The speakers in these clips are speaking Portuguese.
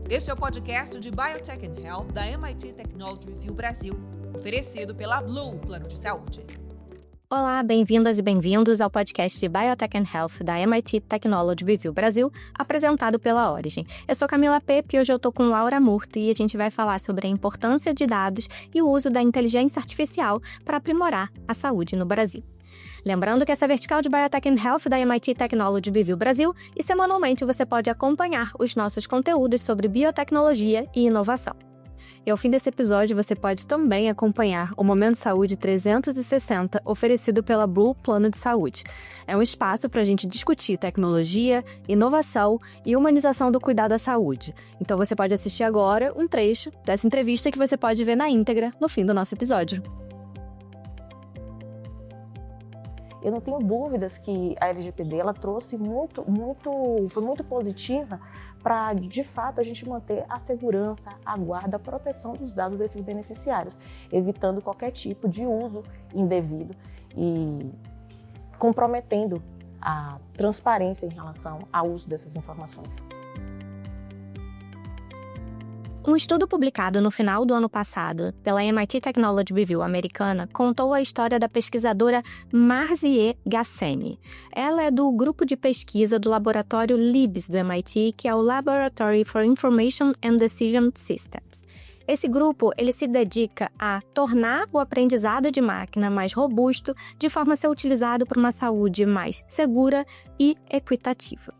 Este é o podcast de Biotech and Health da MIT Technology Review Brasil, oferecido pela Blue Plano de Saúde. Olá, bem-vindas e bem-vindos ao podcast de Biotech and Health da MIT Technology Review Brasil, apresentado pela Origin. Eu sou Camila Pepe e hoje eu estou com Laura Murta e a gente vai falar sobre a importância de dados e o uso da inteligência artificial para aprimorar a saúde no Brasil. Lembrando que essa é a vertical de Biotech and Health da MIT Technology Review Brasil e semanalmente você pode acompanhar os nossos conteúdos sobre biotecnologia e inovação. E ao fim desse episódio, você pode também acompanhar o Momento Saúde 360, oferecido pela Blue Plano de Saúde. É um espaço para a gente discutir tecnologia, inovação e humanização do cuidado à saúde. Então você pode assistir agora um trecho dessa entrevista que você pode ver na íntegra no fim do nosso episódio. Eu não tenho dúvidas que a LGPD ela trouxe foi muito positiva para, de fato, a gente manter a segurança, a guarda, a proteção dos dados desses beneficiários, evitando qualquer tipo de uso indevido e comprometendo a transparência em relação ao uso dessas informações. Um estudo publicado no final do ano passado pela MIT Technology Review americana contou a história da pesquisadora Marzieh Ghassemi. Ela é do grupo de pesquisa do laboratório LIBS do MIT, que é o Laboratory for Information and Decision Systems. Esse grupo ele se dedica a tornar o aprendizado de máquina mais robusto, de forma a ser utilizado para uma saúde mais segura e equitativa.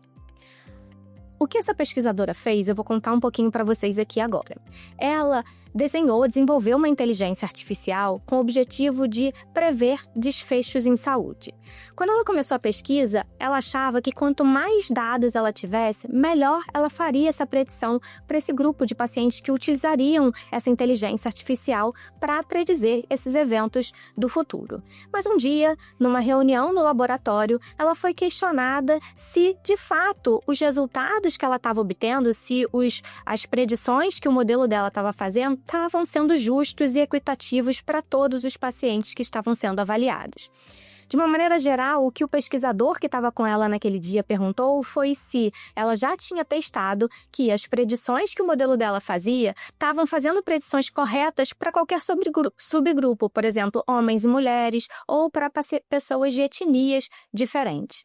O que essa pesquisadora fez, eu vou contar um pouquinho para vocês aqui agora. Ela desenvolveu uma inteligência artificial com o objetivo de prever desfechos em saúde. Quando ela começou a pesquisa, ela achava que quanto mais dados ela tivesse, melhor ela faria essa predição para esse grupo de pacientes que utilizariam essa inteligência artificial para predizer esses eventos do futuro. Mas um dia, numa reunião no laboratório, ela foi questionada se, de fato, os resultados que ela estava obtendo, se as predições que o modelo dela estava fazendo, estavam sendo justos e equitativos para todos os pacientes que estavam sendo avaliados. De uma maneira geral, o que o pesquisador que estava com ela naquele dia perguntou foi se ela já tinha testado que as predições que o modelo dela fazia estavam fazendo predições corretas para qualquer subgrupo, por exemplo, homens e mulheres, ou para pessoas de etnias diferentes.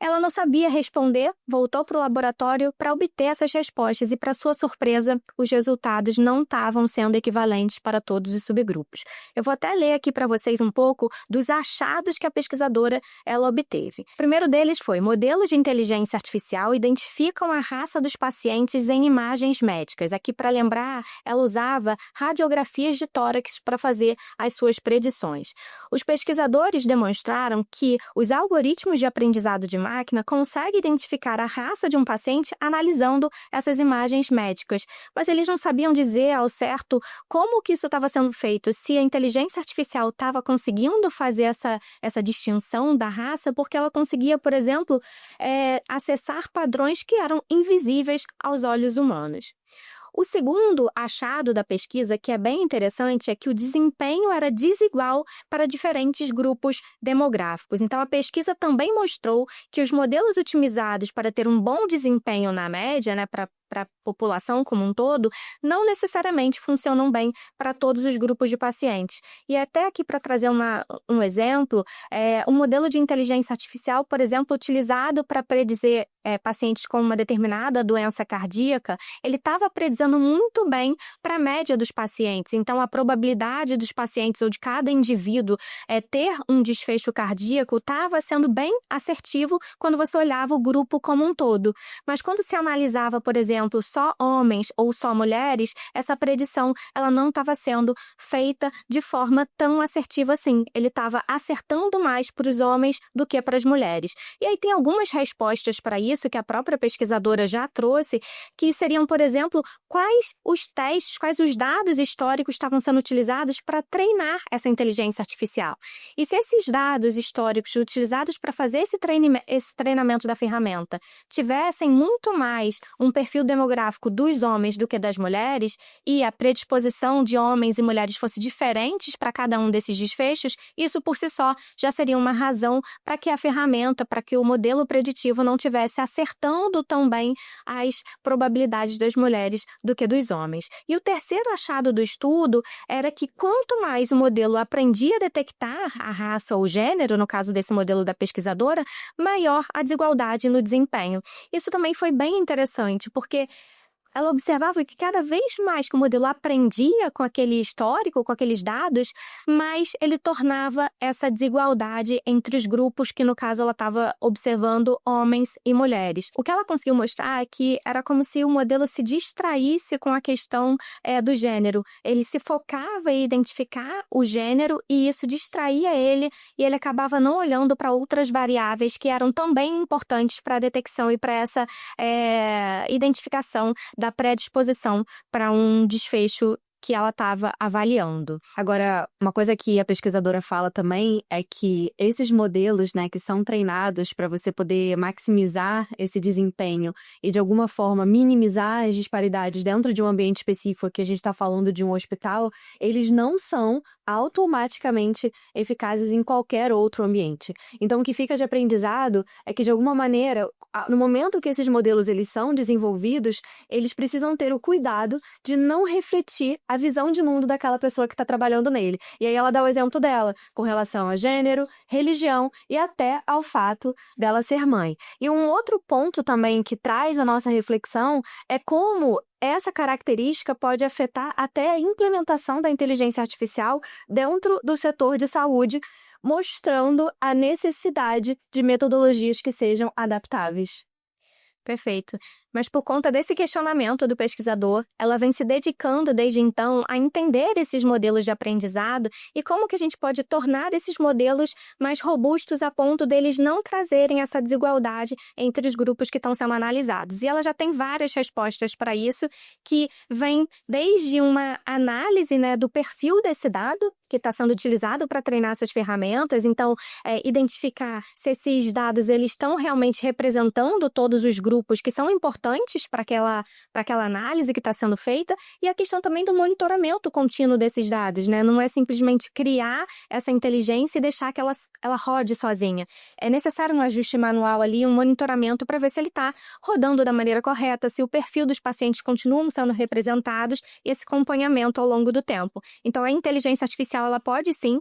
Ela não sabia responder, voltou para o laboratório para obter essas respostas e, para sua surpresa, os resultados não estavam sendo equivalentes para todos os subgrupos. Eu vou até ler aqui para vocês um pouco dos achados que a pesquisadora ela obteve. O primeiro deles foi: modelos de inteligência artificial identificam a raça dos pacientes em imagens médicas. Aqui, para lembrar, ela usava radiografias de tórax para fazer as suas predições. Os pesquisadores demonstraram que os algoritmos de aprendizado de máquina consegue identificar a raça de um paciente analisando essas imagens médicas, mas eles não sabiam dizer ao certo como que isso estava sendo feito, se a inteligência artificial estava conseguindo fazer essa distinção da raça, porque ela conseguia, por exemplo, acessar padrões que eram invisíveis aos olhos humanos. O segundo achado da pesquisa, que é bem interessante, é que o desempenho era desigual para diferentes grupos demográficos. Então, a pesquisa também mostrou que os modelos otimizados para ter um bom desempenho na média, para a população como um todo, não necessariamente funcionam bem para todos os grupos de pacientes. E até aqui, para trazer um exemplo, um modelo de inteligência artificial, por exemplo, utilizado para predizer pacientes com uma determinada doença cardíaca, ele estava predizendo muito bem para a média dos pacientes. Então, a probabilidade dos pacientes ou de cada indivíduo ter um desfecho cardíaco estava sendo bem assertivo quando você olhava o grupo como um todo. Mas quando se analisava, por exemplo, só homens ou só mulheres, essa predição ela não estava sendo feita de forma tão assertiva assim. Ele estava acertando mais para os homens do que para as mulheres. E aí tem algumas respostas para isso que a própria pesquisadora já trouxe, que seriam, por exemplo, quais os testes, quais os dados históricos estavam sendo utilizados para treinar essa inteligência artificial. E se esses dados históricos utilizados para fazer esse treinamento da ferramenta tivessem muito mais um perfil demográfico dos homens do que das mulheres e a predisposição de homens e mulheres fosse diferentes para cada um desses desfechos, isso por si só já seria uma razão para que a ferramenta, para que o modelo preditivo não tivesse acertando tão bem as probabilidades das mulheres do que dos homens. E o terceiro achado do estudo era que quanto mais o modelo aprendia a detectar a raça ou o gênero, no caso desse modelo da pesquisadora, maior a desigualdade no desempenho. Isso também foi bem interessante, porque ela observava que cada vez mais que o modelo aprendia com aquele histórico, com aqueles dados, mais ele tornava essa desigualdade entre os grupos que, no caso, ela estava observando homens e mulheres. O que ela conseguiu mostrar é que era como se o modelo se distraísse com a questão do gênero. Ele se focava em identificar o gênero e isso distraía ele e ele acabava não olhando para outras variáveis que eram também importantes para a detecção e para essa identificação da predisposição para um desfecho que ela estava avaliando. Agora, uma coisa que a pesquisadora fala também é que esses modelos, né, que são treinados para você poder maximizar esse desempenho e, de alguma forma, minimizar as disparidades dentro de um ambiente específico, que a gente está falando de um hospital, eles não são automaticamente eficazes em qualquer outro ambiente. Então, o que fica de aprendizado é que, de alguma maneira, no momento que esses modelos eles são desenvolvidos, eles precisam ter o cuidado de não refletir a visão de mundo daquela pessoa que está trabalhando nele. E aí ela dá o exemplo dela, com relação a gênero, religião e até ao fato dela ser mãe. E um outro ponto também que traz a nossa reflexão é como essa característica pode afetar até a implementação da inteligência artificial dentro do setor de saúde, mostrando a necessidade de metodologias que sejam adaptáveis. Perfeito. Mas por conta desse questionamento do pesquisador, ela vem se dedicando desde então a entender esses modelos de aprendizado e como que a gente pode tornar esses modelos mais robustos a ponto deles não trazerem essa desigualdade entre os grupos que estão sendo analisados. E ela já tem várias respostas para isso, que vem desde uma análise, né, do perfil desse dado que está sendo utilizado para treinar essas ferramentas, então identificar se esses dados eles estão realmente representando todos os grupos que são importantes para aquela análise que está sendo feita, e a questão também do monitoramento contínuo desses dados, né? Não é simplesmente criar essa inteligência e deixar que ela rode sozinha. É necessário um ajuste manual ali, um monitoramento para ver se ele está rodando da maneira correta, se o perfil dos pacientes continuam sendo representados e esse acompanhamento ao longo do tempo. Então, a inteligência artificial ela pode sim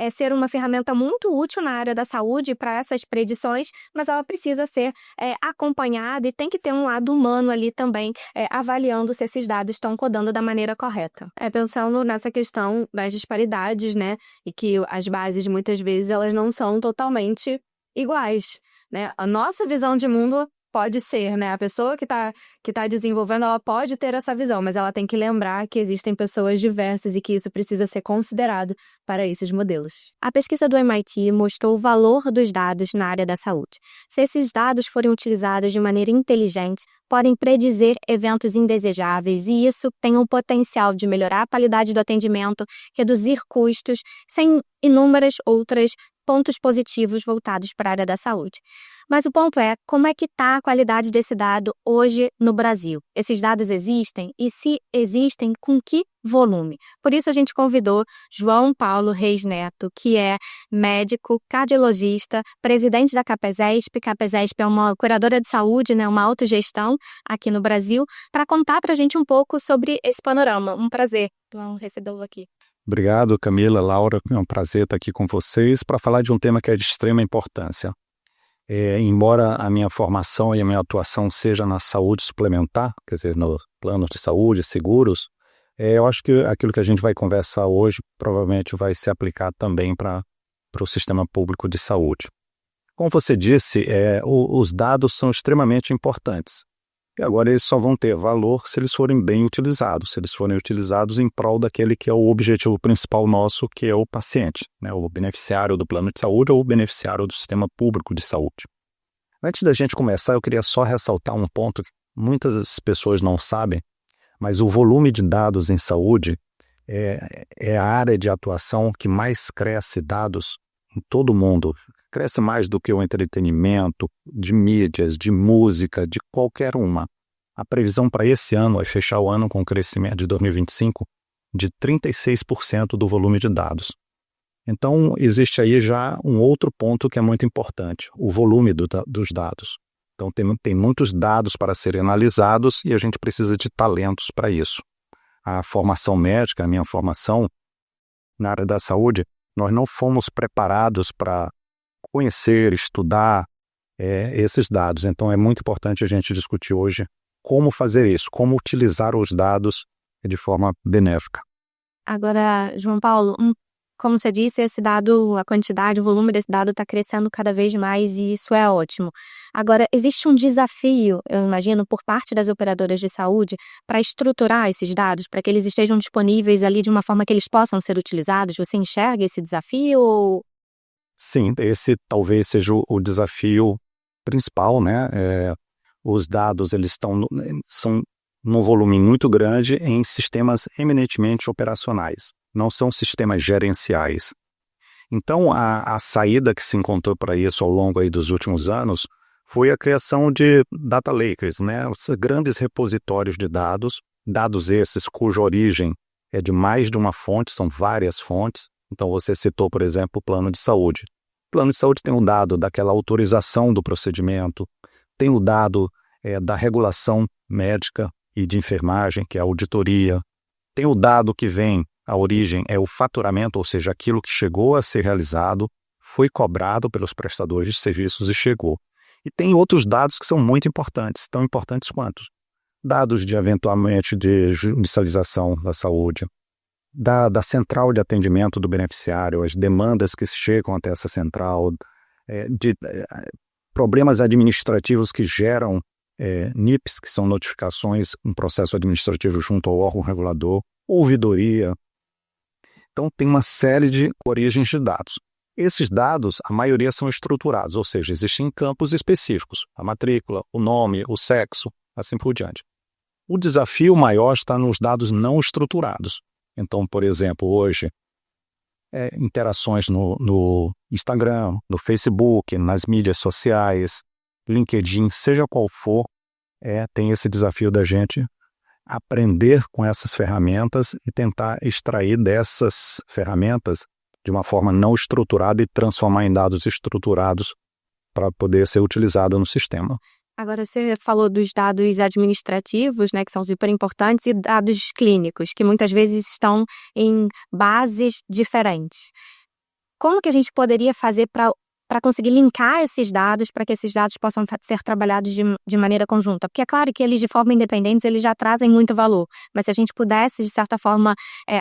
ser uma ferramenta muito útil na área da saúde para essas predições, mas ela precisa ser acompanhada e tem que ter um lado humano ali também, avaliando se esses dados estão codando da maneira correta. Pensando nessa questão das disparidades, né, e que as bases muitas vezes elas não são totalmente iguais, né? A nossa visão de mundo pode ser, né? A pessoa que tá desenvolvendo, ela pode ter essa visão, mas ela tem que lembrar que existem pessoas diversas e que isso precisa ser considerado para esses modelos. A pesquisa do MIT mostrou o valor dos dados na área da saúde. Se esses dados forem utilizados de maneira inteligente, podem predizer eventos indesejáveis e isso tem o potencial de melhorar a qualidade do atendimento, reduzir custos, sem inúmeras outras pontos positivos voltados para a área da saúde. Mas o ponto é, como é que está a qualidade desse dado hoje no Brasil? Esses dados existem? E se existem, com que volume? Por isso a gente convidou João Paulo Reis Neto, que é médico, cardiologista, presidente da CAPESESP. CAPESESP é uma curadora de saúde, né, uma autogestão aqui no Brasil, para contar para a gente um pouco sobre esse panorama. Um prazer, João, recebê-lo aqui. Obrigado, Camila, Laura. É um prazer estar aqui com vocês para falar de um tema que é de extrema importância. Embora a minha formação e a minha atuação seja na saúde suplementar, quer dizer, nos planos de saúde, seguros, eu acho que aquilo que a gente vai conversar hoje provavelmente vai se aplicar também para o sistema público de saúde. Como você disse, os dados são extremamente importantes. E agora eles só vão ter valor se eles forem bem utilizados, se eles forem utilizados em prol daquele que é o objetivo principal nosso, que é o paciente, né, o beneficiário do plano de saúde ou o beneficiário do sistema público de saúde. Antes da gente começar, eu queria só ressaltar um ponto que muitas pessoas não sabem, mas o volume de dados em saúde é a área de atuação que mais cresce dados em todo o mundo. Cresce mais do que o entretenimento, de mídias, de música, de qualquer uma. A previsão para esse ano é fechar o ano com um crescimento de 2025 de 36% do volume de dados. Então, existe aí já um outro ponto que é muito importante, o volume dos dados. Então, tem muitos dados para serem analisados e a gente precisa de talentos para isso. A formação médica, a minha formação na área da saúde, nós não fomos preparados para conhecer, estudar esses dados. Então, é muito importante a gente discutir hoje como fazer isso, como utilizar os dados de forma benéfica. Agora, João Paulo, como você disse, esse dado, a quantidade, o volume desse dado está crescendo cada vez mais e isso é ótimo. Agora, existe um desafio, eu imagino, por parte das operadoras de saúde para estruturar esses dados, para que eles estejam disponíveis ali de uma forma que eles possam ser utilizados. Você enxerga esse desafio ou... Sim, esse talvez seja o desafio principal, né? Os dados eles são num volume muito grande em sistemas eminentemente operacionais, não são sistemas gerenciais. Então, a saída que se encontrou para isso ao longo aí dos últimos anos foi a criação de data lakes, né? Os grandes repositórios de dados esses cuja origem é de mais de uma fonte, são várias fontes. Então, você citou, por exemplo, o plano de saúde. O plano de saúde tem um dado daquela autorização do procedimento, tem o dado da regulação médica e de enfermagem, que é a auditoria, tem o dado que vem, a origem é o faturamento, ou seja, aquilo que chegou a ser realizado, foi cobrado pelos prestadores de serviços e chegou. E tem outros dados que são muito importantes, tão importantes quanto dados de eventualmente de judicialização da saúde, da central de atendimento do beneficiário, as demandas que chegam até essa central, de problemas administrativos que geram NIPs, que são notificações, um processo administrativo junto ao órgão regulador, ouvidoria. Então, tem uma série de origens de dados. Esses dados, a maioria são estruturados, ou seja, existem campos específicos, a matrícula, o nome, o sexo, assim por diante. O desafio maior está nos dados não estruturados. Então, por exemplo, hoje, interações no Instagram, no Facebook, nas mídias sociais, LinkedIn, seja qual for, tem esse desafio da gente aprender com essas ferramentas e tentar extrair dessas ferramentas de uma forma não estruturada e transformar em dados estruturados para poder ser utilizado no sistema. Agora, você falou dos dados administrativos, né, que são super importantes, e dados clínicos, que muitas vezes estão em bases diferentes. Como que a gente poderia fazer para conseguir linkar esses dados, para que esses dados possam ser trabalhados de maneira conjunta? Porque é claro que eles, de forma independente, eles já trazem muito valor, mas se a gente pudesse, de certa forma,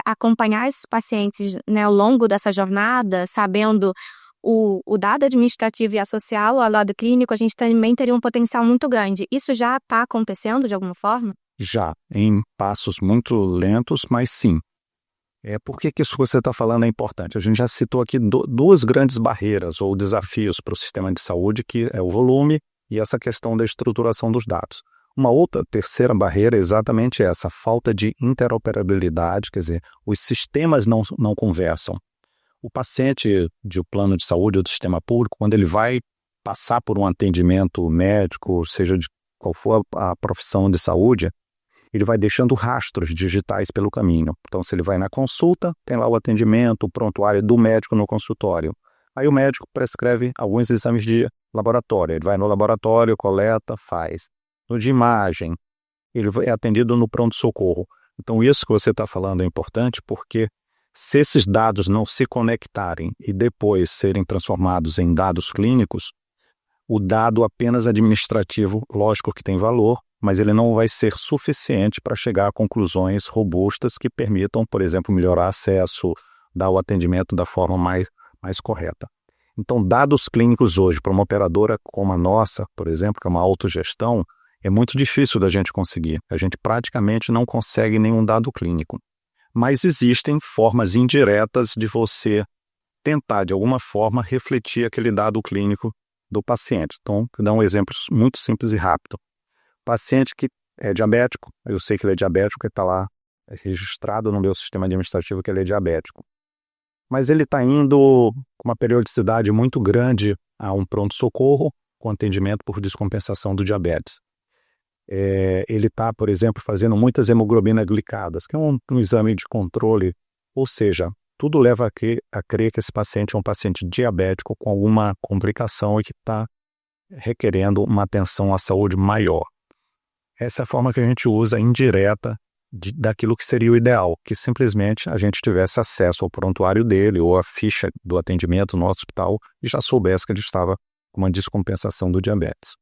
acompanhar esses pacientes, né, ao longo dessa jornada, sabendo o dado administrativo e associá-lo ao lado clínico, a gente também teria um potencial muito grande. Isso já está acontecendo de alguma forma? Já, em passos muito lentos, mas sim. Por que isso que você está falando é importante? A gente já citou aqui duas grandes barreiras ou desafios para o sistema de saúde, que é o volume e essa questão da estruturação dos dados. Uma outra terceira barreira é exatamente essa, a falta de interoperabilidade, quer dizer, os sistemas não conversam. O paciente de plano de saúde ou do sistema público, quando ele vai passar por um atendimento médico, seja de qual for a profissão de saúde, ele vai deixando rastros digitais pelo caminho. Então, se ele vai na consulta, tem lá o atendimento, o prontuário do médico no consultório. Aí o médico prescreve alguns exames de laboratório. Ele vai no laboratório, coleta, faz. No de imagem, ele é atendido no pronto-socorro. Então, isso que você está falando é importante porque se esses dados não se conectarem e depois serem transformados em dados clínicos, o dado apenas administrativo, lógico que tem valor, mas ele não vai ser suficiente para chegar a conclusões robustas que permitam, por exemplo, melhorar acesso, dar o atendimento da forma mais correta. Então, dados clínicos hoje, para uma operadora como a nossa, por exemplo, que é uma autogestão, é muito difícil da gente conseguir. A gente praticamente não consegue nenhum dado clínico. Mas existem formas indiretas de você tentar, de alguma forma, refletir aquele dado clínico do paciente. Então, vou dar um exemplo muito simples e rápido. Paciente que é diabético, eu sei que ele é diabético, porque está lá registrado no meu sistema administrativo que ele é diabético. Mas ele está indo com uma periodicidade muito grande a um pronto-socorro com atendimento por descompensação do diabetes. ele está, por exemplo, fazendo muitas hemoglobinas glicadas, que é um exame de controle, ou seja, tudo leva a crer que esse paciente é um paciente diabético com alguma complicação e que está requerendo uma atenção à saúde maior. Essa é a forma que a gente usa indireta daquilo que seria o ideal, que simplesmente a gente tivesse acesso ao prontuário dele ou à ficha do atendimento no hospital e já soubesse que ele estava com uma descompensação do diabetes.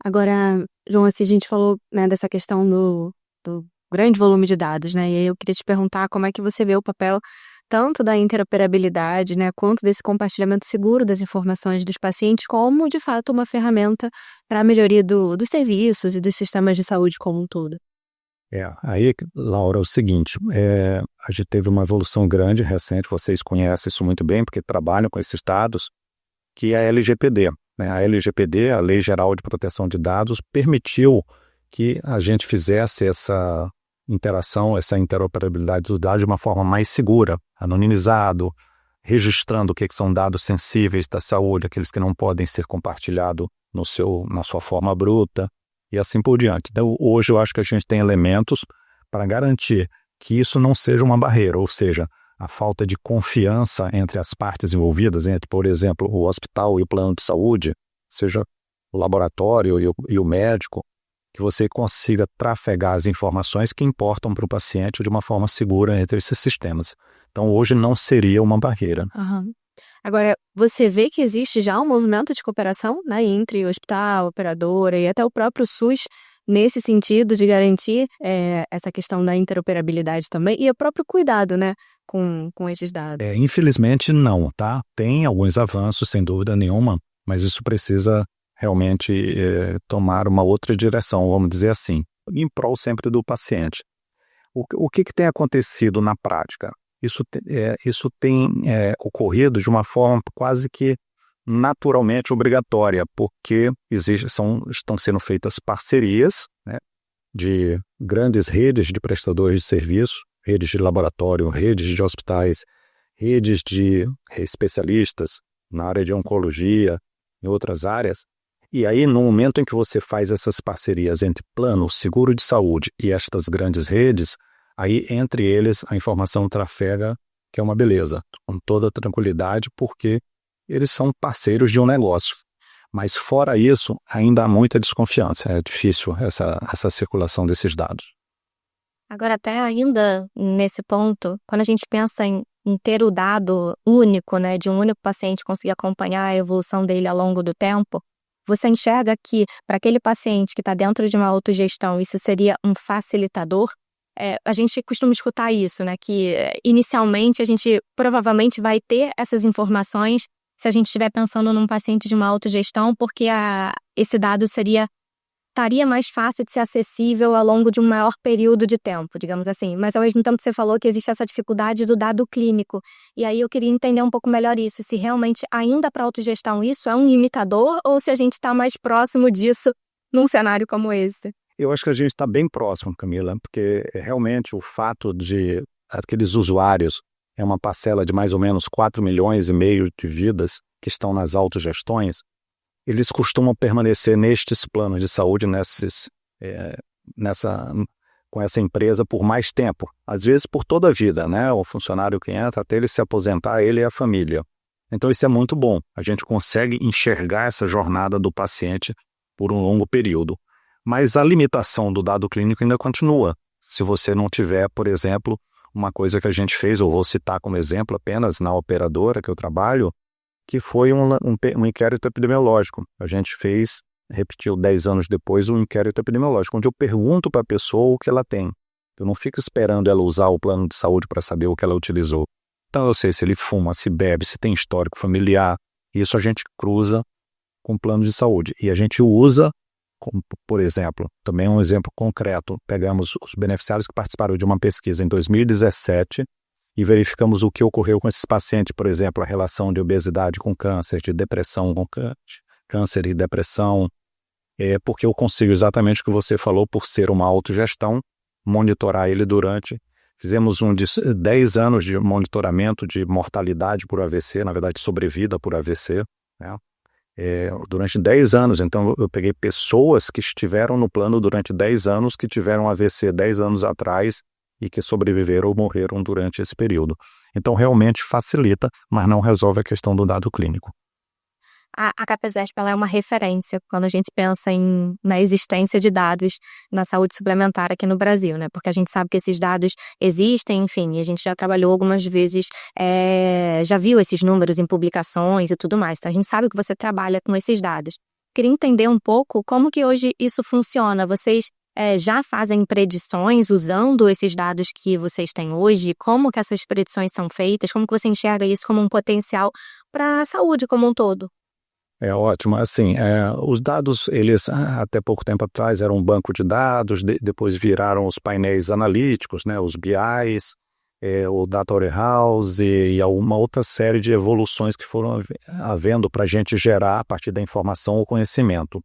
Agora, João, assim, a gente falou, né, dessa questão do grande volume de dados, né? E aí eu queria te perguntar como é que você vê o papel tanto da interoperabilidade, né, quanto desse compartilhamento seguro das informações dos pacientes, como, de fato, uma ferramenta para a melhoria dos serviços e dos sistemas de saúde como um todo. Aí, Laura, é o seguinte, a gente teve uma evolução grande, recente, vocês conhecem isso muito bem, porque trabalham com esses dados, que é a LGPD. Né? A LGPD, a Lei Geral de Proteção de Dados, permitiu que a gente fizesse essa interação, essa interoperabilidade dos dados de uma forma mais segura, anonimizado, registrando o que são dados sensíveis da saúde, aqueles que não podem ser compartilhados na sua forma bruta, e assim por diante. Então, hoje eu acho que a gente tem elementos para garantir que isso não seja uma barreira, ou seja, a falta de confiança entre as partes envolvidas, entre, por exemplo, o hospital e o plano de saúde, seja o laboratório e o médico, que você consiga trafegar as informações que importam para o paciente de uma forma segura entre esses sistemas. Então, hoje não seria uma barreira. Uhum. Agora, você vê que existe já um movimento de cooperação, né, entre o hospital, a operadora e até o próprio SUS, nesse sentido de garantir essa questão da interoperabilidade também e o próprio cuidado, né, com esses dados. Infelizmente não, tá? Tem alguns avanços, sem dúvida nenhuma, mas isso precisa realmente tomar uma outra direção, vamos dizer assim, em prol sempre do paciente. O que tem acontecido na prática? Isso tem ocorrido de uma forma quase que naturalmente obrigatória, porque estão sendo feitas parcerias, né, de grandes redes de prestadores de serviço, redes de laboratório, redes de hospitais, redes de especialistas na área de oncologia, em outras áreas. E aí, no momento em que você faz essas parcerias entre plano, seguro de saúde e estas grandes redes, aí, entre eles, a informação trafega, que é uma beleza, com toda tranquilidade, porque eles são parceiros de um negócio. Mas, fora isso, ainda há muita desconfiança. É difícil essa circulação desses dados. Agora, até ainda nesse ponto, quando a gente pensa em ter o dado único, né, de um único paciente conseguir acompanhar a evolução dele ao longo do tempo, você enxerga que, para aquele paciente que está dentro de uma autogestão, isso seria um facilitador? A gente costuma escutar isso, né? Que inicialmente a gente provavelmente vai ter essas informações se a gente estiver pensando num paciente de uma autogestão, porque esse dado estaria mais fácil de ser acessível ao longo de um maior período de tempo, digamos assim. Mas ao mesmo tempo você falou que existe essa dificuldade do dado clínico. E aí eu queria entender um pouco melhor isso, se realmente ainda para autogestão isso é um limitador ou se a gente está mais próximo disso num cenário como esse. Eu acho que a gente está bem próximo, Camila, porque realmente o fato de aqueles usuários, é uma parcela de mais ou menos 4,5 milhões de vidas que estão nas autogestões, eles costumam permanecer nestes planos de saúde, com essa empresa por mais tempo, às vezes por toda a vida, né? O funcionário que entra, até ele se aposentar, ele e a família. Então isso é muito bom, a gente consegue enxergar essa jornada do paciente por um longo período. Mas a limitação do dado clínico ainda continua. Se você não tiver, por exemplo, uma coisa que a gente fez, eu vou citar como exemplo apenas na operadora que eu trabalho, que foi um inquérito epidemiológico. A gente repetiu 10 anos depois um inquérito epidemiológico, onde eu pergunto para a pessoa o que ela tem. Eu não fico esperando ela usar o plano de saúde para saber o que ela utilizou. Então eu sei se ele fuma, se bebe, se tem histórico familiar. Isso a gente cruza com o plano de saúde. E a gente usa, por exemplo, também um exemplo concreto, pegamos os beneficiários que participaram de uma pesquisa em 2017 e verificamos o que ocorreu com esses pacientes, por exemplo, a relação de obesidade com câncer, de depressão com câncer e depressão, porque eu consigo exatamente o que você falou, por ser uma autogestão, monitorar ele fizemos 10 anos de monitoramento de mortalidade por AVC, na verdade sobrevida por AVC, né? durante 10 anos. Então, eu peguei pessoas que estiveram no plano durante 10 anos, que tiveram AVC 10 anos atrás e que sobreviveram ou morreram durante esse período. Então, realmente facilita, mas não resolve a questão do dado clínico. A Capesesp, ela é uma referência quando a gente pensa na existência de dados na saúde suplementar aqui no Brasil, né? Porque a gente sabe que esses dados existem, enfim, e a gente já trabalhou algumas vezes, já viu esses números em publicações e tudo mais. Então, a gente sabe que você trabalha com esses dados. Queria entender um pouco como que hoje isso funciona. Vocês já fazem predições usando esses dados que vocês têm hoje? Como que essas predições são feitas? Como que você enxerga isso como um potencial para a saúde como um todo? É ótimo. Assim, os dados, eles até pouco tempo atrás eram um banco de dados, depois viraram os painéis analíticos, né, os BIs, o Data Warehouse e uma outra série de evoluções que foram havendo para a gente gerar a partir da informação o conhecimento.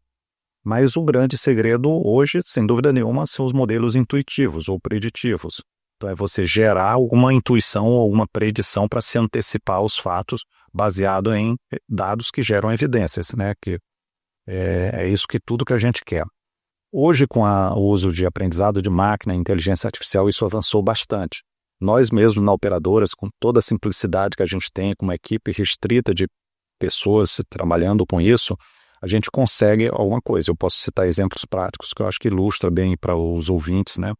Mas o grande segredo hoje, sem dúvida nenhuma, são os modelos intuitivos ou preditivos. Então é você gerar alguma intuição ou alguma predição para se antecipar aos fatos baseado em dados que geram evidências, né? Que é isso que tudo que a gente quer. Hoje, com o uso de aprendizado de máquina, inteligência artificial, isso avançou bastante. Nós mesmos, na Operadoras, com toda a simplicidade que a gente tem, com uma equipe restrita de pessoas trabalhando com isso, a gente consegue alguma coisa. Eu posso citar exemplos práticos que eu acho que ilustra bem para os ouvintes, né?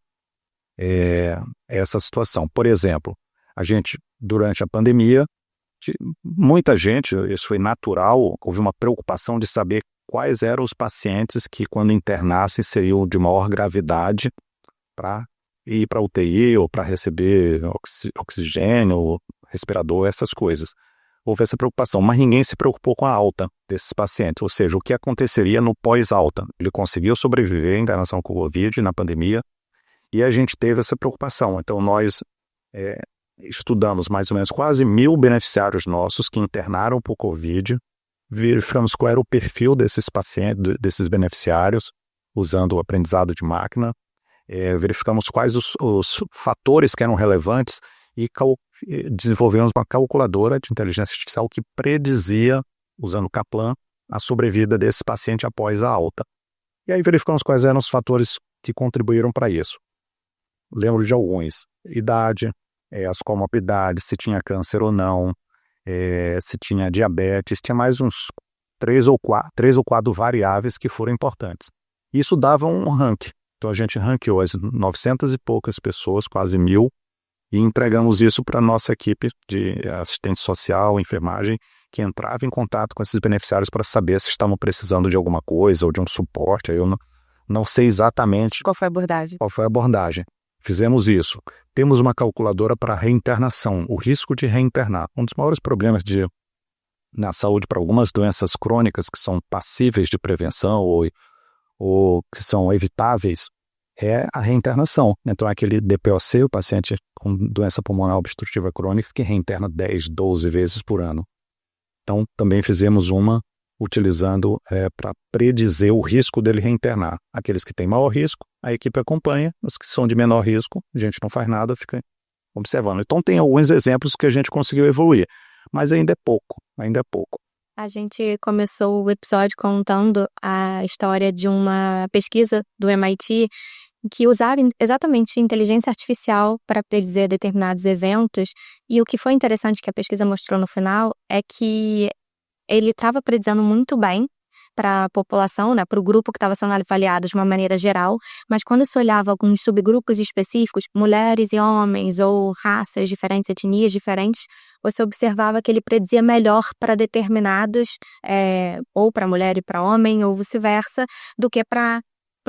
Essa situação. Por exemplo, a gente, durante a pandemia, muita gente, isso foi natural, houve uma preocupação de saber quais eram os pacientes que, quando internassem, seriam de maior gravidade para ir para UTI ou para receber oxigênio, respirador, essas coisas. Houve essa preocupação, mas ninguém se preocupou com a alta desses pacientes, ou seja, o que aconteceria no pós-alta. Ele conseguiu sobreviver em internação com o Covid na pandemia e a gente teve essa preocupação. Então, nós estudamos mais ou menos quase 1.000 beneficiários nossos que internaram por Covid, verificamos qual era o perfil desses pacientes, desses beneficiários, usando o aprendizado de máquina, verificamos quais os fatores que eram relevantes e desenvolvemos uma calculadora de inteligência artificial que predizia, usando o Kaplan, a sobrevida desse paciente após a alta. E aí verificamos quais eram os fatores que contribuíram para isso. Lembro de alguns: idade, as comorbidades, se tinha câncer ou não, se tinha diabetes, tinha mais uns 3 ou 4 variáveis que foram importantes. Isso dava um ranking. Então a gente ranqueou as 900 e poucas pessoas, quase 1.000, e entregamos isso para a nossa equipe de assistente social, enfermagem, que entrava em contato com esses beneficiários para saber se estavam precisando de alguma coisa ou de um suporte. Eu não sei exatamente Qual foi a abordagem. Fizemos isso. Temos uma calculadora para reinternação, o risco de reinternar. Um dos maiores problemas na saúde para algumas doenças crônicas que são passíveis de prevenção ou que são evitáveis é a reinternação. Então, aquele DPOC, o paciente com doença pulmonar obstrutiva crônica, que reinterna 10, 12 vezes por ano. Então, também fizemos uma utilizando para predizer o risco dele reinternar. Aqueles que têm maior risco, a equipe acompanha. Os que são de menor risco, a gente não faz nada, fica observando. Então, tem alguns exemplos que a gente conseguiu evoluir, mas ainda é pouco. A gente começou o episódio contando a história de uma pesquisa do MIT que usava exatamente inteligência artificial para predizer determinados eventos, e o que foi interessante que a pesquisa mostrou no final é que ele estava predizendo muito bem para a população, né, para o grupo que estava sendo avaliado de uma maneira geral, mas quando se olhava alguns subgrupos específicos, mulheres e homens, ou raças diferentes, etnias diferentes, você observava que ele predizia melhor para determinados, ou para mulher e para homem, ou vice-versa, do que para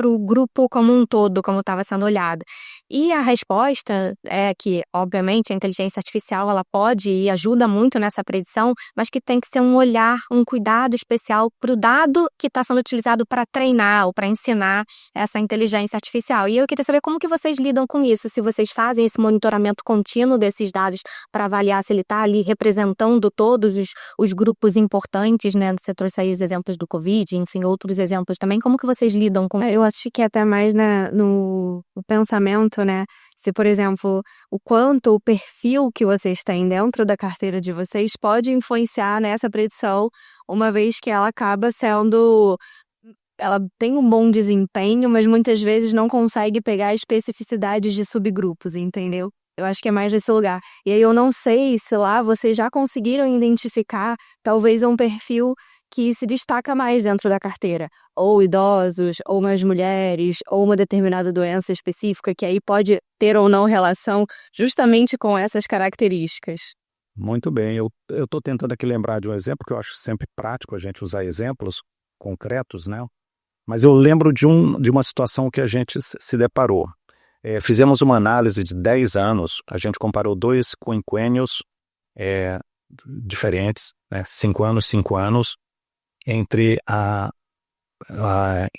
o grupo como um todo, como estava sendo olhado. E a resposta é que, obviamente, a inteligência artificial ela pode e ajuda muito nessa predição, mas que tem que ser um olhar, um cuidado especial para o dado que está sendo utilizado para treinar ou para ensinar essa inteligência artificial. E eu queria saber como que vocês lidam com isso, se vocês fazem esse monitoramento contínuo desses dados para avaliar se ele está ali representando todos os grupos importantes, né? Você trouxe aí os exemplos do Covid, enfim, outros exemplos também. Como que vocês lidam com isso? Eu acho que até mais no pensamento, né? Se, por exemplo, o quanto o perfil que vocês têm dentro da carteira de vocês pode influenciar nessa predição, uma vez que ela acaba sendo. Ela tem um bom desempenho, mas muitas vezes não consegue pegar especificidades de subgrupos, entendeu? Eu acho que é mais desse lugar. E aí eu não sei se lá vocês já conseguiram identificar talvez um perfil que se destaca mais dentro da carteira. Ou idosos, ou mais mulheres, ou uma determinada doença específica, que aí pode ter ou não relação justamente com essas características. Muito bem, eu estou tentando aqui lembrar de um exemplo, que eu acho sempre prático a gente usar exemplos concretos, né? Mas eu lembro de uma situação que a gente se deparou. Fizemos uma análise de 10 anos, a gente comparou 2 quinquênios diferentes, né? 5 anos, 5 anos, entre a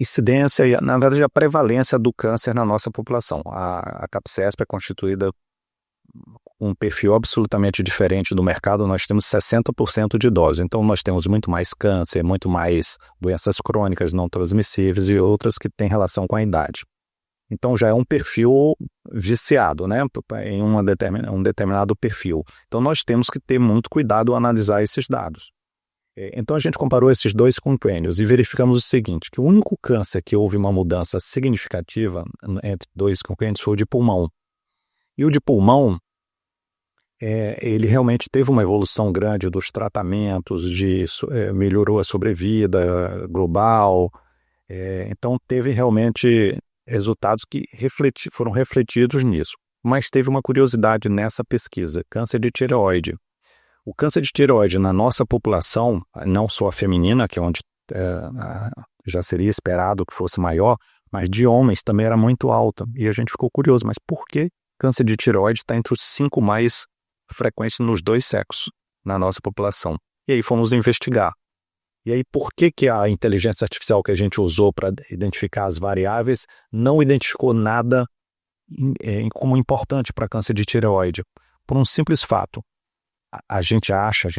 incidência e, na verdade, a prevalência do câncer na nossa população. A CAPCESP é constituída com um perfil absolutamente diferente do mercado. Nós temos 60% de idosos, então nós temos muito mais câncer, muito mais doenças crônicas não transmissíveis e outras que têm relação com a idade. Então já é um perfil viciado, né, em um determinado perfil. Então nós temos que ter muito cuidado ao analisar esses dados. Então a gente comparou esses 2 quinquênios e verificamos o seguinte, que o único câncer que houve uma mudança significativa entre 2 quinquênios foi o de pulmão. E o de pulmão, ele realmente teve uma evolução grande dos tratamentos, melhorou a sobrevida global, então teve realmente resultados que foram refletidos nisso. Mas teve uma curiosidade nessa pesquisa, câncer de tireoide. O câncer de tireoide na nossa população, não só a feminina, que é onde já seria esperado que fosse maior, mas de homens também era muito alta. E a gente ficou curioso, mas por que câncer de tireoide está entre os 5 mais frequentes nos 2 sexos na nossa população? E aí fomos investigar. E aí por que a inteligência artificial que a gente usou para identificar as variáveis não identificou nada como importante para câncer de tireoide? Por um simples fato. A gente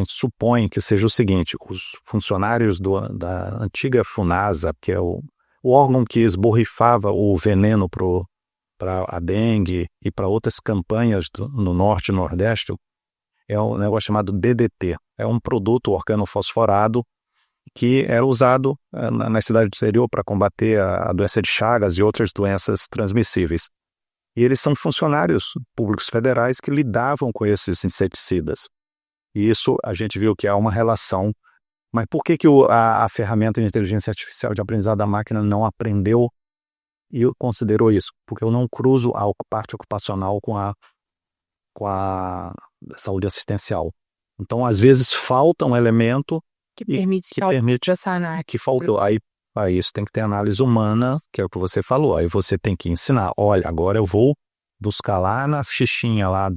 supõe que seja o seguinte, os funcionários da antiga FUNASA, que é o órgão que esborrifava o veneno para a dengue e para outras campanhas no norte e nordeste, é um negócio chamado DDT. É um produto organofosforado que era usado na cidade do interior para combater a doença de Chagas e outras doenças transmissíveis. E eles são funcionários públicos federais que lidavam com esses inseticidas. E isso a gente viu que há uma relação. Mas por que a ferramenta de inteligência artificial de aprendizado da máquina não aprendeu e considerou isso? Porque eu não cruzo a parte ocupacional com a saúde assistencial. Então, às vezes, falta um elemento que permite que faltou. Aí isso tem que ter análise humana, que é o que você falou. Aí você tem que ensinar. Olha, agora eu vou buscar lá na fichinha lá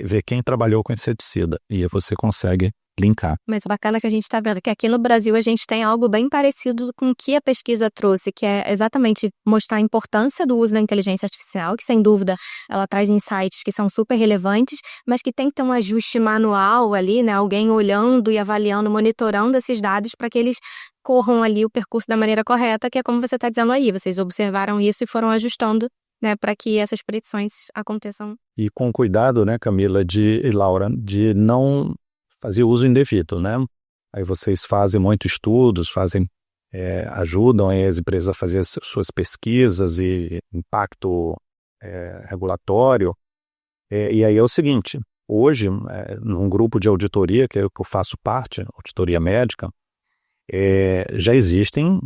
ver quem trabalhou com inseticida. E aí você consegue linkar. Mas o bacana que a gente está vendo que aqui no Brasil a gente tem algo bem parecido com o que a pesquisa trouxe, que é exatamente mostrar a importância do uso da inteligência artificial, que sem dúvida ela traz insights que são super relevantes, mas que tem que ter um ajuste manual ali, né? Alguém olhando e avaliando, monitorando esses dados para que eles corram ali o percurso da maneira correta, que é como você está dizendo aí. Vocês observaram isso e foram ajustando, né, para que essas predições aconteçam. E com cuidado, né, Camila e Laura, de não fazer uso indevido, né? Aí vocês fazem muitos estudos, ajudam as empresas a fazer as suas pesquisas e impacto regulatório. E aí é o seguinte, hoje, num grupo de auditoria, que é o que eu faço parte, auditoria médica, já existem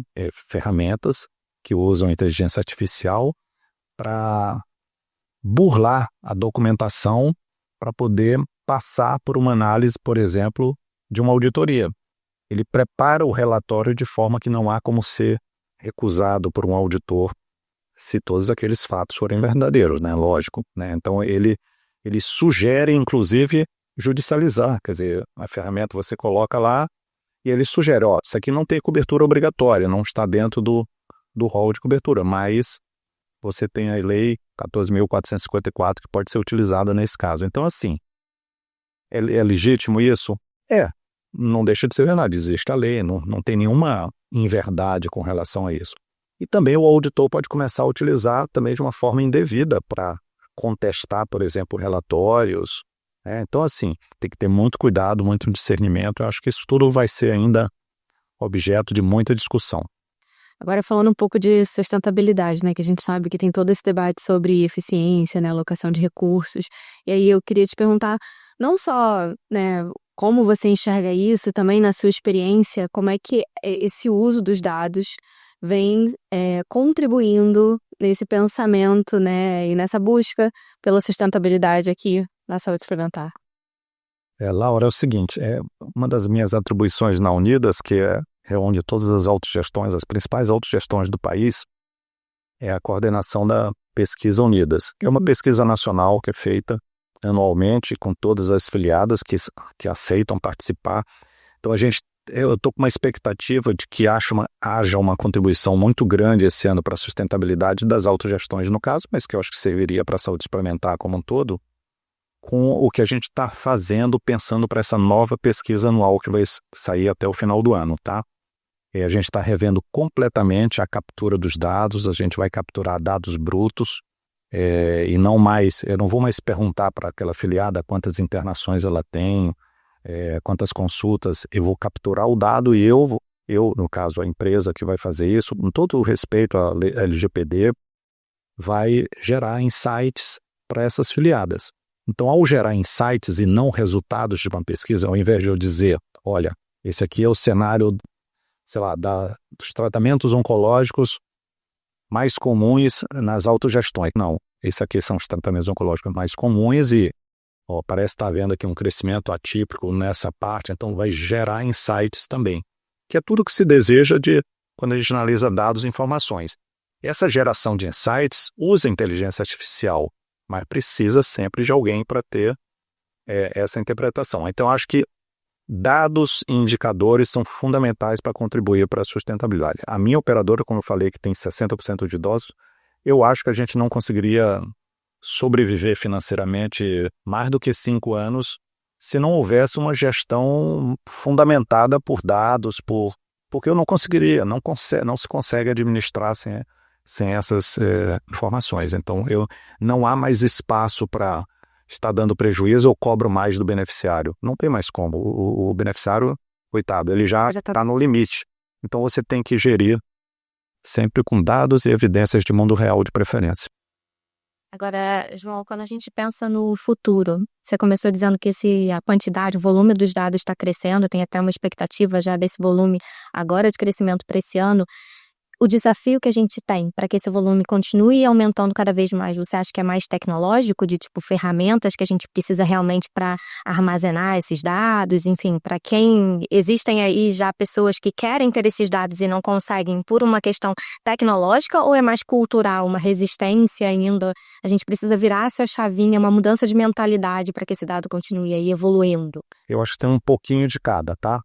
ferramentas que usam inteligência artificial para burlar a documentação para poder passar por uma análise, por exemplo, de uma auditoria. Ele prepara o relatório de forma que não há como ser recusado por um auditor se todos aqueles fatos forem verdadeiros, né? Lógico, né? Então ele sugere, inclusive, judicializar, quer dizer, a ferramenta você coloca lá e ele sugere, isso aqui não tem cobertura obrigatória, não está dentro do rol de cobertura, mas você tem a lei 14.454 que pode ser utilizada nesse caso. Então, assim, é legítimo isso? Não deixa de ser verdade, existe a lei, não tem nenhuma inverdade com relação a isso. E também o auditor pode começar a utilizar também de uma forma indevida para contestar, por exemplo, relatórios. Então, assim, tem que ter muito cuidado, muito discernimento. Eu acho que isso tudo vai ser ainda objeto de muita discussão. Agora falando um pouco de sustentabilidade, né, que a gente sabe que tem todo esse debate sobre eficiência, né, alocação de recursos. E aí eu queria te perguntar, não só, né, como você enxerga isso, também na sua experiência, como é que esse uso dos dados vem contribuindo nesse pensamento, né, e nessa busca pela sustentabilidade aqui na saúde suplementar. Laura, é o seguinte, uma das minhas atribuições na Unidas, que reúne todas as autogestões, as principais autogestões do país, é a coordenação da Pesquisa Unidas, que é uma pesquisa nacional que é feita anualmente com todas as filiadas que aceitam participar. Então, eu estou com uma expectativa de que haja uma contribuição muito grande esse ano para a sustentabilidade das autogestões, no caso, mas que eu acho que serviria para a saúde suplementar como um todo, com o que a gente está fazendo, pensando para essa nova pesquisa anual que vai sair até o final do ano, tá? A gente está revendo completamente a captura dos dados, a gente vai capturar dados brutos, e não mais, eu não vou mais perguntar para aquela afiliada quantas internações ela tem, quantas consultas, eu vou capturar o dado e eu, no caso, a empresa que vai fazer isso, com todo o respeito à LGPD, vai gerar insights para essas filiadas. Então, ao gerar insights e não resultados de uma pesquisa, ao invés de eu dizer, olha, esse aqui é o cenário, sei lá, dos tratamentos oncológicos mais comuns nas autogestões. Não, esse aqui são os tratamentos oncológicos mais comuns e parece estar havendo aqui um crescimento atípico nessa parte, então vai gerar insights também, que é tudo que se deseja quando a gente analisa dados e informações. Essa geração de insights usa inteligência artificial, mas precisa sempre de alguém para ter essa interpretação. Então, acho que dados e indicadores são fundamentais para contribuir para a sustentabilidade. A minha operadora, como eu falei, que tem 60% de idosos, eu acho que a gente não conseguiria sobreviver financeiramente mais do que 5 anos se não houvesse uma gestão fundamentada por dados, porque eu não conseguiria, não se consegue administrar sem essas informações. Então, não há mais espaço para estar dando prejuízo ou cobro mais do beneficiário. Não tem mais como. O beneficiário, coitado, ele já está no limite. Então, você tem que gerir sempre com dados e evidências de mundo real de preferência. Agora, João, quando a gente pensa no futuro, você começou dizendo que a quantidade, o volume dos dados está crescendo, tem até uma expectativa já desse volume agora de crescimento para esse ano. O desafio que a gente tem para que esse volume continue aumentando cada vez mais, você acha que é mais tecnológico, de ferramentas que a gente precisa realmente para armazenar esses dados, enfim, para quem existem aí já pessoas que querem ter esses dados e não conseguem por uma questão tecnológica, ou é mais cultural, uma resistência ainda? A gente precisa virar essa chavinha, uma mudança de mentalidade para que esse dado continue aí evoluindo. Eu acho que tem um pouquinho de cada, tá?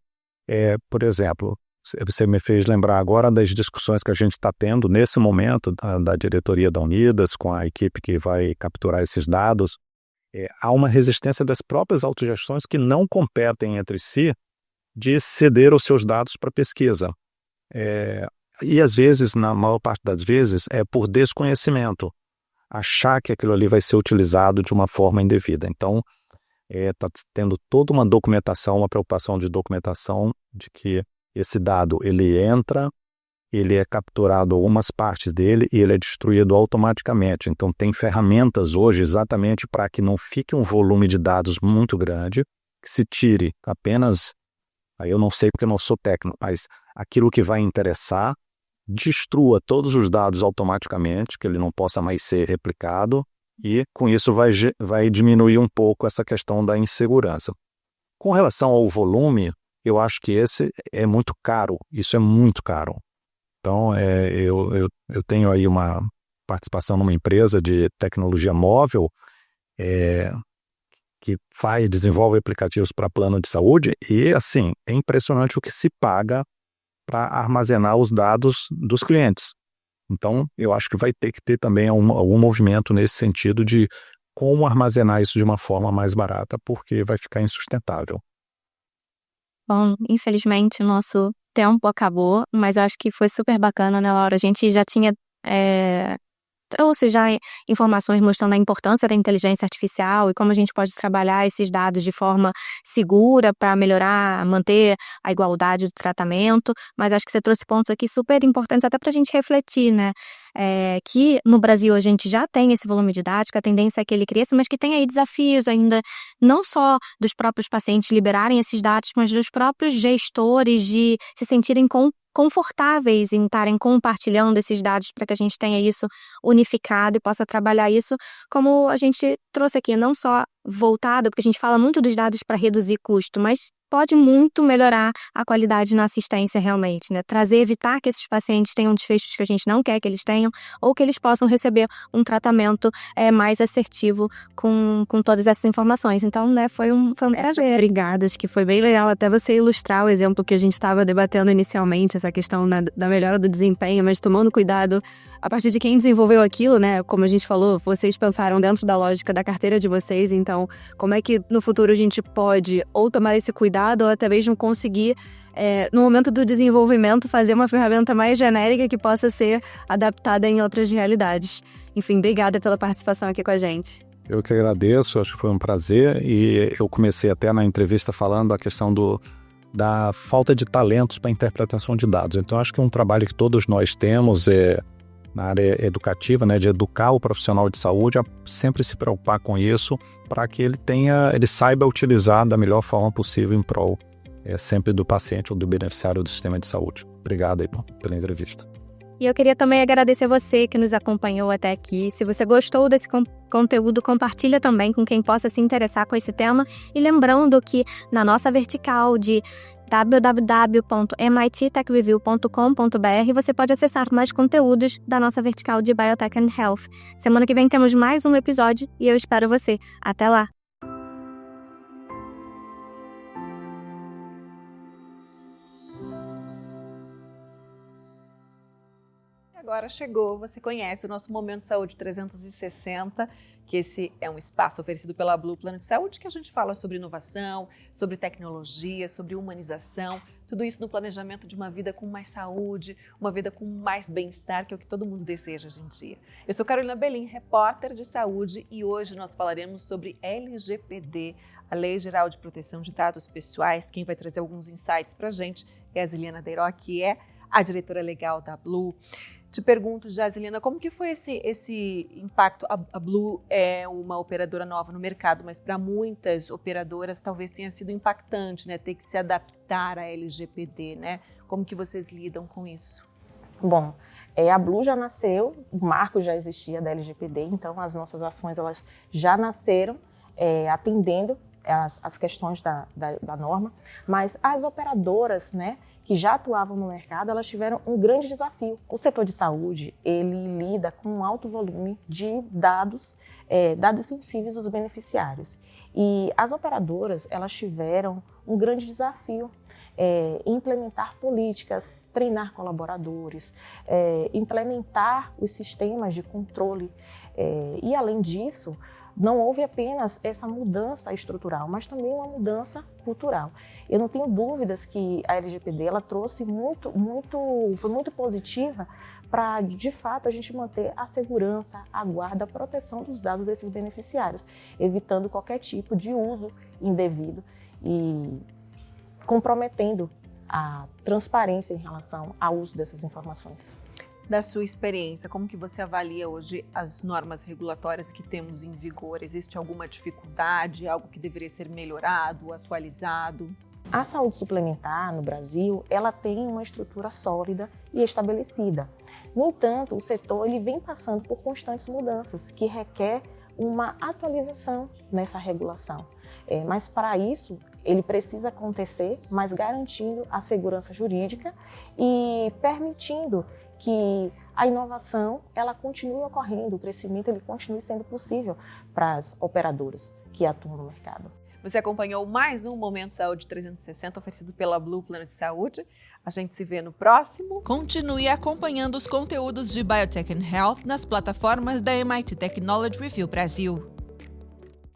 Por exemplo, você me fez lembrar agora das discussões que a gente está tendo nesse momento da diretoria da Unidas com a equipe que vai capturar esses dados. Há uma resistência das próprias autogestões que não competem entre si de ceder os seus dados para pesquisa. E às vezes, na maior parte das vezes, é por desconhecimento, achar que aquilo ali vai ser utilizado de uma forma indevida. Então, está tendo toda uma documentação, uma preocupação de documentação de que esse dado, ele entra, ele é capturado algumas partes dele e ele é destruído automaticamente. Então, tem ferramentas hoje exatamente para que não fique um volume de dados muito grande, que se tire apenas, aí eu não sei porque eu não sou técnico, mas aquilo que vai interessar, destrua todos os dados automaticamente, que ele não possa mais ser replicado, e com isso vai diminuir um pouco essa questão da insegurança. Com relação ao volume, eu acho que esse é muito caro, isso é muito caro. Então, eu tenho aí uma participação numa empresa de tecnologia móvel que desenvolve aplicativos para plano de saúde e, assim, é impressionante o que se paga para armazenar os dados dos clientes. Então, eu acho que vai ter que ter também algum movimento nesse sentido de como armazenar isso de uma forma mais barata, porque vai ficar insustentável. Bom, infelizmente o nosso tempo acabou, mas eu acho que foi super bacana, né, Laura? A gente já tinha trouxe já informações mostrando a importância da inteligência artificial e como a gente pode trabalhar esses dados de forma segura para melhorar, manter a igualdade do tratamento, mas acho que você trouxe pontos aqui super importantes até para a gente refletir, né? Que no Brasil a gente já tem esse volume de dados, que a tendência é que ele cresça, mas que tem aí desafios ainda, não só dos próprios pacientes liberarem esses dados, mas dos próprios gestores de se sentirem confortáveis em estarem compartilhando esses dados para que a gente tenha isso unificado e possa trabalhar isso como a gente trouxe aqui, não só voltado, porque a gente fala muito dos dados para reduzir custo, mas pode muito melhorar a qualidade na assistência realmente, né? Evitar que esses pacientes tenham desfechos que a gente não quer que eles tenham ou que eles possam receber um tratamento mais assertivo com todas essas informações. Então, né, foi um prazer. Obrigada, acho que foi bem legal até você ilustrar o exemplo que a gente estava debatendo inicialmente, essa questão da melhora do desempenho, mas tomando cuidado a partir de quem desenvolveu aquilo, né? Como a gente falou, vocês pensaram dentro da lógica da carteira de vocês, então como é que no futuro a gente pode ou tomar esse cuidado ou até mesmo conseguir, no momento do desenvolvimento, fazer uma ferramenta mais genérica que possa ser adaptada em outras realidades. Enfim, obrigada pela participação aqui com a gente. Eu que agradeço, acho que foi um prazer e eu comecei até na entrevista falando a questão da falta de talentos para interpretação de dados. Então acho que é um trabalho que todos nós temos na área educativa, né, de educar o profissional de saúde a sempre se preocupar com isso para que ele saiba utilizar da melhor forma possível em prol sempre do paciente ou do beneficiário do sistema de saúde. Obrigado aí pela entrevista. E eu queria também agradecer você que nos acompanhou até aqui. Se você gostou desse conteúdo, compartilha também com quem possa se interessar com esse tema. E lembrando que na nossa vertical de www.mittechreview.com.br você pode acessar mais conteúdos da nossa vertical de Biotech and Health. Semana que vem temos mais um episódio e eu espero você. Até lá! Agora chegou, você conhece o nosso Momento Saúde 360, que esse é um espaço oferecido pela Blue Plano de Saúde, que a gente fala sobre inovação, sobre tecnologia, sobre humanização, tudo isso no planejamento de uma vida com mais saúde, uma vida com mais bem-estar, que é o que todo mundo deseja hoje em dia. Eu sou Carolina Belim, repórter de saúde, e hoje nós falaremos sobre LGPD, a Lei Geral de Proteção de Dados Pessoais. Quem vai trazer alguns insights para a gente é a Ziliana Deiró, que é a diretora legal da Blue. Te pergunto, Jazilina, como que foi esse impacto? A Blue é uma operadora nova no mercado, mas para muitas operadoras talvez tenha sido impactante, né? Ter que se adaptar à LGPD, né? Como que vocês lidam com isso? Bom, a Blue já nasceu, o marco já existia da LGPD, então as nossas ações elas já nasceram atendendo as questões da norma, mas as operadoras, né, que já atuavam no mercado, elas tiveram um grande desafio. O setor de saúde, ele lida com um alto volume de dados sensíveis dos beneficiários. E as operadoras, elas tiveram um grande desafio em implementar políticas, treinar colaboradores, implementar os sistemas de controle. E, além disso, não houve apenas essa mudança estrutural, mas também uma mudança cultural. Eu não tenho dúvidas que a LGPD ela trouxe foi muito positiva para, de fato, a gente manter a segurança, a guarda, a proteção dos dados desses beneficiários, evitando qualquer tipo de uso indevido e comprometendo a transparência em relação ao uso dessas informações. Da sua experiência, como que você avalia hoje as normas regulatórias que temos em vigor? Existe alguma dificuldade, algo que deveria ser melhorado, atualizado? A saúde suplementar no Brasil, ela tem uma estrutura sólida e estabelecida. No entanto, o setor ele vem passando por constantes mudanças, que requer uma atualização nessa regulação. Mas para isso, ele precisa acontecer, mas garantindo a segurança jurídica e permitindo que a inovação ela continue ocorrendo, o crescimento ele continue sendo possível para as operadoras que atuam no mercado. Você acompanhou mais um Momento Saúde 360 oferecido pela Blue Plano de Saúde. A gente se vê no próximo. Continue acompanhando os conteúdos de Biotech and Health nas plataformas da MIT Technology Review Brasil.